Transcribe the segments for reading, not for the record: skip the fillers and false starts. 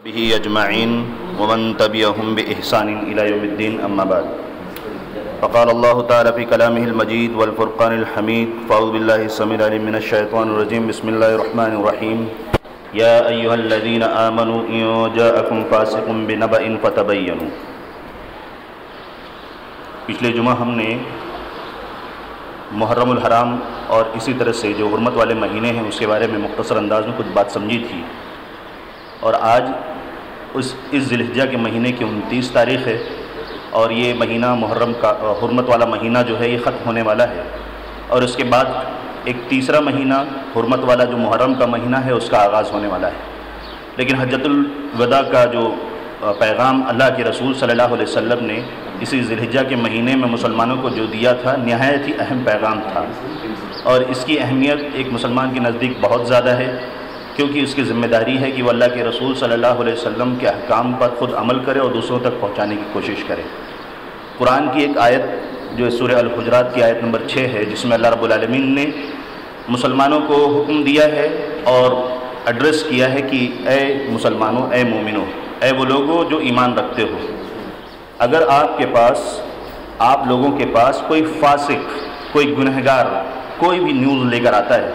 به أجمعين ومن تبعهم بإحسان إلى يوم الدين أما بعد فقال الله تعالى في كلامه المجيد والفرقان الحميد فأعوذ بالله السميع العليم من الشيطان الرجيم بسم الله الرحمن الرحيم يا أيها الذين آمنوا إن جاءكم فاسق بنبأ فتبينوا. پچھلے جمعہ ہم نے محرم الحرام اور اسی طرح سے جو حرمت والے مہینے ہیں اس کے بارے میں مختصر انداز میں کچھ بات سمجھی تھی، اور آج اس ذی الحجہ کے مہینے کی 29 تاریخ ہے اور یہ مہینہ محرم کا حرمت والا مہینہ جو ہے یہ ختم ہونے والا ہے، اور اس کے بعد ایک تیسرا مہینہ حرمت والا جو محرم کا مہینہ ہے اس کا آغاز ہونے والا ہے. لیکن حجۃ الوداع کا جو پیغام اللہ کے رسول صلی اللہ علیہ وسلم نے اسی ذی الحجہ کے مہینے میں مسلمانوں کو جو دیا تھا نہایت ہی اہم پیغام تھا، اور اس کی اہمیت ایک مسلمان کے نزدیک بہت زیادہ ہے، کیونکہ اس کی ذمہ داری ہے کہ وہ اللہ کے رسول صلی اللہ علیہ وسلم کے احکام پر خود عمل کرے اور دوسروں تک پہنچانے کی کوشش کرے. قرآن کی ایک آیت جو سورہ الحجرات کی آیت نمبر 6 ہے، جس میں اللہ رب العالمین نے مسلمانوں کو حکم دیا ہے اور ایڈریس کیا ہے کہ اے مسلمانوں، اے مومنوں، اے وہ لوگوں جو ایمان رکھتے ہو، اگر آپ لوگوں کے پاس کوئی فاسق، کوئی گنہگار کوئی بھی نیوز لے کر آتا ہے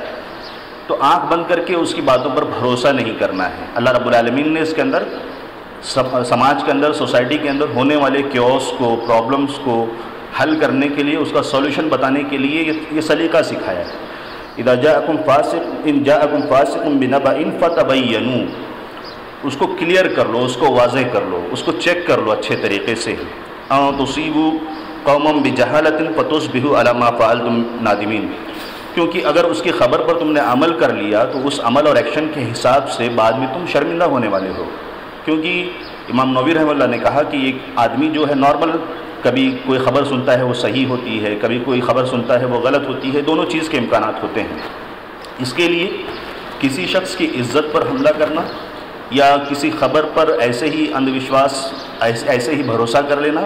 تو آنکھ بند کر کے اس کی باتوں پر بھروسہ نہیں کرنا ہے. اللہ رب العالمین نے اس کے اندر سماج کے اندر، سوسائٹی کے اندر ہونے والے کیوس کو، پرابلمس کو حل کرنے کے لیے، اس کا سولوشن بتانے کے لیے یہ سلیقہ سکھایا ہے. اذا جاءکم فاسق بنبأ فتبینوا، اس کو کلیئر کر لو، اس کو واضح کر لو، اس کو چیک کر لو اچھے طریقے سے. ان تصیبوا قوما بجہالۃ فتصبحوا علی ما فعلتم نادمین، کیونکہ اگر اس کی خبر پر تم نے عمل کر لیا تو اس عمل اور ایکشن کے حساب سے بعد میں تم شرمندہ ہونے والے ہو. کیونکہ امام نووی رحمہ اللہ نے کہا کہ ایک آدمی جو ہے نارمل، کبھی کوئی خبر سنتا ہے وہ صحیح ہوتی ہے، کبھی کوئی خبر سنتا ہے وہ غلط ہوتی ہے، دونوں چیز کے امکانات ہوتے ہیں. اس کے لیے کسی شخص کی عزت پر حملہ کرنا یا کسی خبر پر ایسے ہی اندھ وشواس، ایسے ہی بھروسہ کر لینا،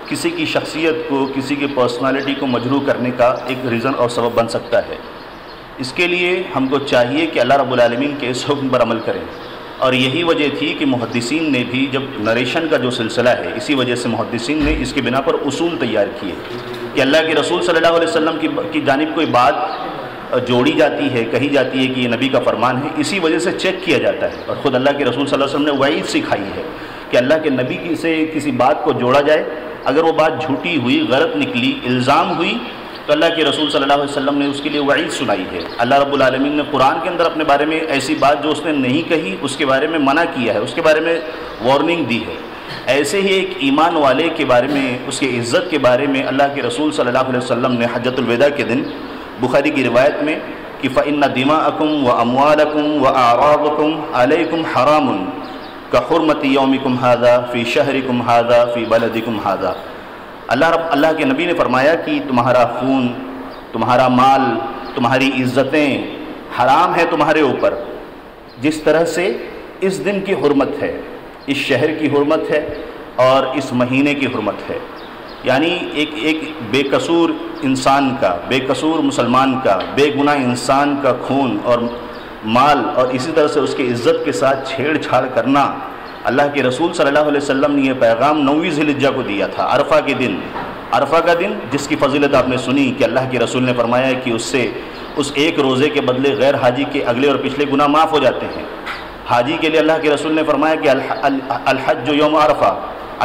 کسی کی شخصیت کو، کسی کی پرسنالٹی کو مجروح کرنے کا ایک ریزن اور سبب بن سکتا ہے. اس کے لیے ہم کو چاہیے کہ اللہ رب العالمین کے اس حکم پر عمل کریں. اور یہی وجہ تھی کہ محدثین نے بھی جب نریشن کا جو سلسلہ ہے، اسی وجہ سے محدثین نے اس کی بنا پر اصول تیار کیے کہ اللہ کے رسول صلی اللہ علیہ وسلم کی جانب کوئی بات جوڑی جاتی ہے، کہی جاتی ہے کہ یہ نبی کا فرمان ہے، اسی وجہ سے چیک کیا جاتا ہے. اور خود اللہ کے رسول صلی اللہ علیہ وسلم نے وعید سکھائی ہے کہ اللہ کے نبی سے کسی بات کو جوڑا جائے، اگر وہ بات جھوٹی ہوئی، غلط نکلی، الزام ہوئی، تو اللہ کے رسول صلی اللہ علیہ وسلم نے اس کے لیے وعید سنائی ہے. اللہ رب العالمین نے قرآن کے اندر اپنے بارے میں ایسی بات جو اس نے نہیں کہی اس کے بارے میں منع کیا ہے، اس کے بارے میں وارننگ دی ہے. ایسے ہی ایک ایمان والے کے بارے میں، اس کی عزت کے بارے میں اللہ کے رسول صلی اللہ علیہ وسلم نے حجۃ الوداع کے دن بخاری کی روایت میں کہ فَإِنَّ دِمَاءَكُمْ وَأَمْوَالَكُمْ وَأَعْرَاضَكُمْ عَلَيْكُمْ حَرَامٌ كَحُرْمَةِ يَوْمِكُمْ هَذَا فِي شَهْرِكُمْ هَذَا فِي بَلَدِكُمْ هَذَا. اللہ کے نبی نے فرمایا کہ تمہارا خون، تمہارا مال، تمہاری عزتیں حرام ہے تمہارے اوپر، جس طرح سے اس دن کی حرمت ہے، اس شہر کی حرمت ہے اور اس مہینے کی حرمت ہے. یعنی ایک بے قصور انسان کا، بے قصور مسلمان کا، بے گناہ انسان کا خون اور مال اور اسی طرح سے اس کی عزت کے ساتھ چھیڑ چھاڑ کرنا، اللہ کے رسول صلی اللہ علیہ وسلم نے یہ پیغام 9ویں ذی الحجہ کو دیا تھا، عرفہ کے دن. عرفہ کا دن جس کی فضیلت آپ نے سنی کہ اللہ کے رسول نے فرمایا کہ اس ایک روزے کے بدلے غیر حاجی کے اگلے اور پچھلے گناہ معاف ہو جاتے ہیں. حاجی کے لیے اللہ کے رسول نے فرمایا کہ الحج یوم عرفہ،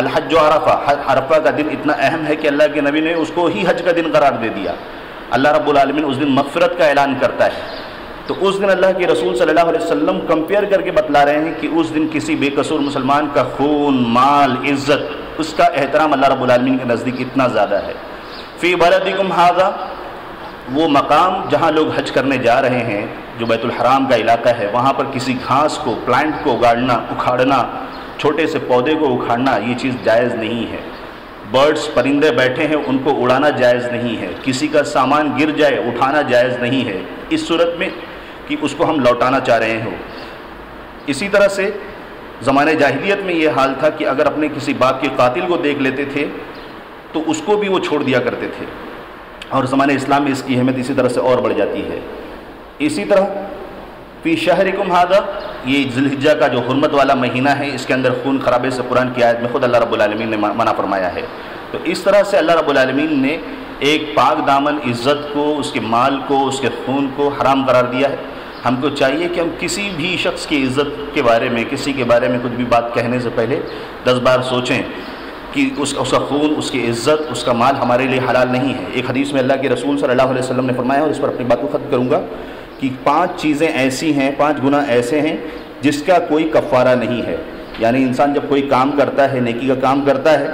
الحج عرفہ، عرفہ کا دن اتنا اہم ہے کہ اللہ کے نبی نے اس کو ہی حج کا دن قرار دے دیا. اللہ رب العالمین اس دن مغفرت کا اعلان کرتا ہے. تو اس دن اللہ کے رسول صلی اللہ علیہ وسلم کمپیئر کر کے بتلا رہے ہیں کہ اس دن کسی بے قصور مسلمان کا خون، مال، عزت، اس کا احترام اللہ رب العالمین کے نزدیک اتنا زیادہ ہے. فی بلدکم ھذا، وہ مقام جہاں لوگ حج کرنے جا رہے ہیں، جو بیت الحرام کا علاقہ ہے، وہاں پر کسی گھاس کو، پلانٹ کو اکھاڑنا، چھوٹے سے پودے کو اکھاڑنا، یہ چیز جائز نہیں ہے. برڈز، پرندے بیٹھے ہیں، ان کو اڑانا جائز نہیں ہے. کسی کا سامان گر جائے اٹھانا جائز نہیں ہے، اس صورت میں کہ اس کو ہم لوٹانا چاہ رہے ہوں. اسی طرح سے زمانے جاہلیت میں یہ حال تھا کہ اگر اپنے کسی باپ کے قاتل کو دیکھ لیتے تھے تو اس کو بھی وہ چھوڑ دیا کرتے تھے، اور زمانے اسلام میں اس کی اہمیت اسی طرح سے اور بڑھ جاتی ہے. اسی طرح فی شہرکم ھذا یہ ذی الحجہ کا جو حرمت والا مہینہ ہے، اس کے اندر خون خرابے سے قرآن کی آیت میں خود اللہ رب العالمین نے منع فرمایا ہے۔ تو اس طرح سے اللہ رب العالمین نے ایک پاک دامن عزت کو، اس کے مال کو، اس کے خون کو حرام قرار دیا ہے۔ ہم کو چاہیے کہ ہم کسی بھی شخص کی عزت کے بارے میں، کسی کے بارے میں کچھ بھی بات کہنے سے پہلے 10 بار سوچیں کہ اس کا خون، اس کی عزت، اس کا مال ہمارے لیے حلال نہیں ہے۔ ایک حدیث میں اللہ کے رسول صلی اللہ علیہ وسلم نے فرمایا، اور اس پر اپنی بات کو ختم کروں گا، کہ 5 چیزیں ایسی ہیں، 5 گناہ ایسے ہیں جس کا کوئی کفارہ نہیں ہے۔ یعنی انسان جب کوئی کام کرتا ہے، نیکی کا کام کرتا ہے،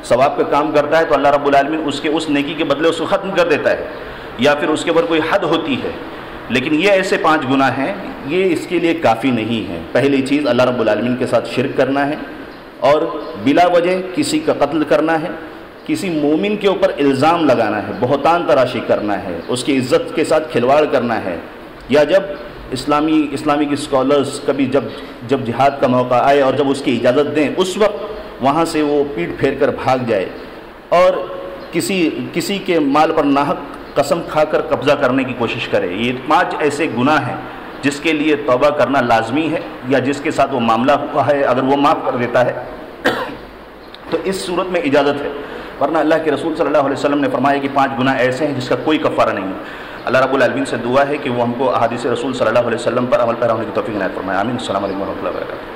ثواب کا کام کرتا ہے، تو اللہ رب العالمین اس نیکی کے بدلے اس کو ختم کر دیتا ہے، یا پھر اس کے اوپر کوئی حد ہوتی ہے۔ لیکن یہ ایسے 5 گناہ ہیں، یہ اس کے لیے کافی نہیں ہے۔ پہلی چیز اللہ رب العالمین کے ساتھ شرک کرنا ہے، اور بلا وجہ کسی کا قتل کرنا ہے، کسی مومن کے اوپر الزام لگانا ہے، بہتان تراشی کرنا ہے، اس کی عزت کے ساتھ کھلواڑ کرنا ہے، یا جب اسلامی کی اسکالرز کبھی جب جہاد کا موقع آئے اور جب اس کی اجازت دیں، اس وقت وہاں سے وہ پیٹ پھیر کر بھاگ جائے، اور کسی کے مال پر ناحق قسم کھا کر قبضہ کرنے کی کوشش کرے۔ یہ 5 ایسے گناہ ہیں جس کے لیے توبہ کرنا لازمی ہے، یا جس کے ساتھ وہ معاملہ ہوا ہے اگر وہ معاف کر دیتا ہے تو اس صورت میں اجازت ہے، ورنہ اللہ کے رسول صلی اللہ علیہ وسلم نے فرمایا کہ 5 گناہ ایسے ہیں جس کا کوئی کفارہ نہیں ہے۔ اللہ رب العالمین سے دعا ہے کہ وہ ہم کو احادیث رسول صلی اللہ علیہ وسلم پر عمل پیرا ہونے کی توفیق عنایت فرمائے۔ آمین۔ السلام علیکم ورحمۃ اللہ وبرکاتہ۔